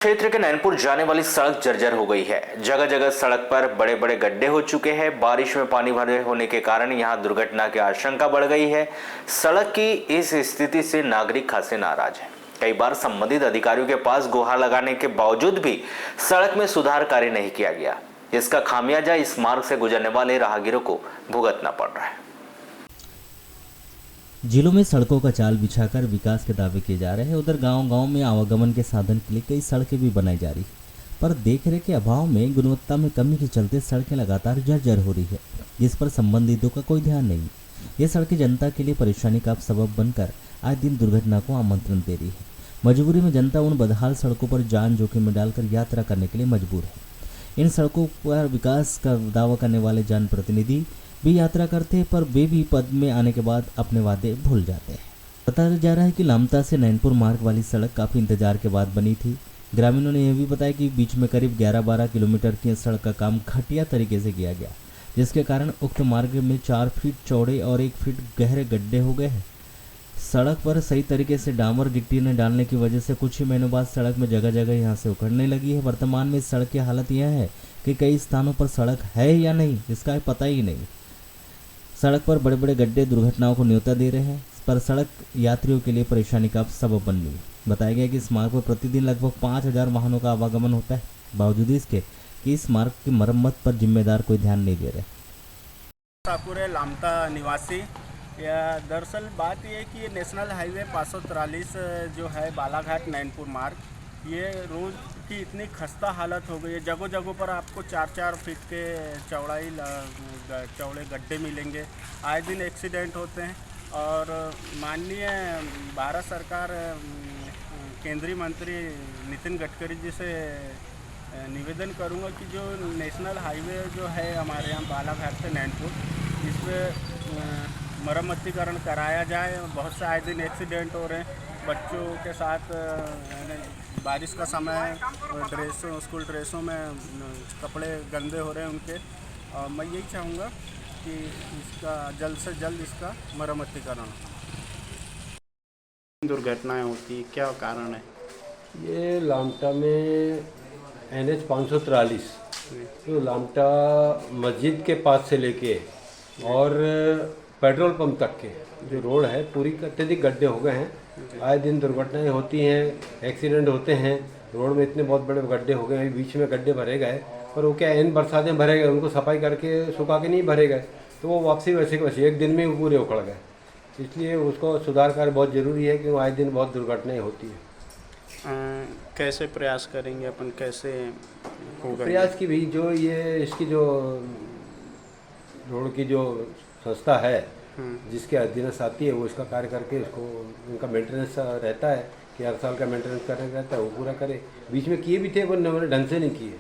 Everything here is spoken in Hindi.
क्षेत्र के नैनपुर जाने वाली सड़क जर्जर हो गई है। जगह जगह सड़क पर बड़े बड़े गड्ढे हो चुके हैं। बारिश में पानी भरे होने के कारण यहां दुर्घटना की आशंका बढ़ गई है। सड़क की इस स्थिति से नागरिक खासे नाराज हैं। कई बार संबंधित अधिकारियों के पास गुहार लगाने के बावजूद भी सड़क में सुधार कार्य नहीं किया गया। इसका खामियाजा इस मार्ग से गुजरने वाले राहगीरों को भुगतना पड़ रहा है। जिलों में सड़कों का जाल बिछाकर विकास के दावे किए जा रहे हैं। उधर गांव-गांव में आवागमन के साधन के लिए कई सड़कें भी बनाई जा रही है, पर देखरेख के अभाव में गुणवत्ता में कमी के चलते सड़कें लगातार जर्जर हो रही है, जिस पर संबंधितों का कोई ध्यान नहीं। ये सड़कें जनता के लिए परेशानी का सबब बनकर आज दिन दुर्घटना को आमंत्रण दे रही है। मजबूरी में जनता उन बदहाल सड़कों पर जान जोखिम में डालकर यात्रा करने के लिए मजबूर है। इन सड़कों पर विकास का दावा करने वाले जनप्रतिनिधि भी यात्रा करते हैं, पर वे भी पद में आने के बाद अपने वादे भूल जाते हैं। बताया जा रहा है कि लामता से नैनपुर मार्ग वाली सड़क काफ़ी इंतजार के बाद बनी थी। ग्रामीणों ने यह भी बताया कि बीच में करीब 11-12 किलोमीटर की सड़क का काम घटिया तरीके से किया गया, जिसके कारण उक्त मार्ग में 4 फीट चौड़े और 1 फीट गहरे गड्ढे हो गए हैं। सड़क पर सही तरीके से डामर गिट्टी न डालने की वजह से कुछ ही महीनों बाद सड़क में जगह जगह यहाँ से उखड़ने लगी है। वर्तमान में इस सड़क की हालत यह है कि कई स्थानों पर सड़क है या नहीं इसका पता ही नहीं। सड़क पर बड़े बड़े गड्ढे दुर्घटनाओं को न्योता दे रहे हैं, पर सड़क यात्रियों के लिए परेशानी का सबब बन रही है। बताया गया कि इस मार्ग पर प्रतिदिन लगभग 5000 वाहनों का आवागमन होता है, बावजूद इसके कि इस मार्ग की मरम्मत पर जिम्मेदार कोई ध्यान नहीं दे रहे। ठाकुर है, लामता निवासी। या दरअसल बात ये है कि ये नेशनल हाईवे 543 जो है बालाघाट नैनपुर मार्ग, ये रोज़ की इतनी खस्ता हालत हो गई है। जगह जगह पर आपको 4-4 फीट के चौड़े गड्ढे मिलेंगे। आए दिन एक्सीडेंट होते हैं। और माननीय भारत सरकार केंद्रीय मंत्री नितिन गडकरी जी से निवेदन करूंगा कि जो नेशनल हाईवे जो है हमारे यहाँ बालाघाट से नैनपुर, इस पर मरम्मतीकरण कराया जाए। बहुत से आए दिन एक्सीडेंट हो रहे हैं बच्चों के साथ। बारिश का समय, ड्रेसों स्कूल ड्रेसों में कपड़े गंदे हो रहे हैं उनके। और मैं यही चाहूँगा कि इसका जल्द से जल्द इसका मरम्मतीकरण। दुर्घटनाएं होती, क्या कारण है? ये लामटा में NH 543 तो लामटा मस्जिद के पास से लेके और पेट्रोल पंप तक के जो रोड है पूरी अत्यधिक गड्ढे हो गए हैं। आए दिन दुर्घटनाएं होती हैं, एक्सीडेंट होते हैं। रोड में इतने बहुत बड़े गड्ढे हो गए हैं, बीच में गड्ढे भरे गए, पर वो क्या इन बरसातें भरे गए, उनको सफाई करके सुखा के नहीं भरे गए, तो वो वापसी वैसे के वैसे एक दिन में पूरे उखड़ गए। इसलिए उसको सुधार कार्य बहुत ज़रूरी है, क्योंकि आए दिन बहुत दुर्घटनाएँ होती हैं। कैसे प्रयास करेंगे अपन, कैसे होगा प्रयास की भी जो ये इसकी जो रोड की जो संस्था है जिसके अधीनस्थ आती है, वो इसका कार्य करके इसको उनका मेंटेनेंस रहता है कि हर साल का मेंटेनेंस करना रहता है, वो पूरा करे। बीच में किए भी थे पर उन्होंने ढंग से नहीं किए।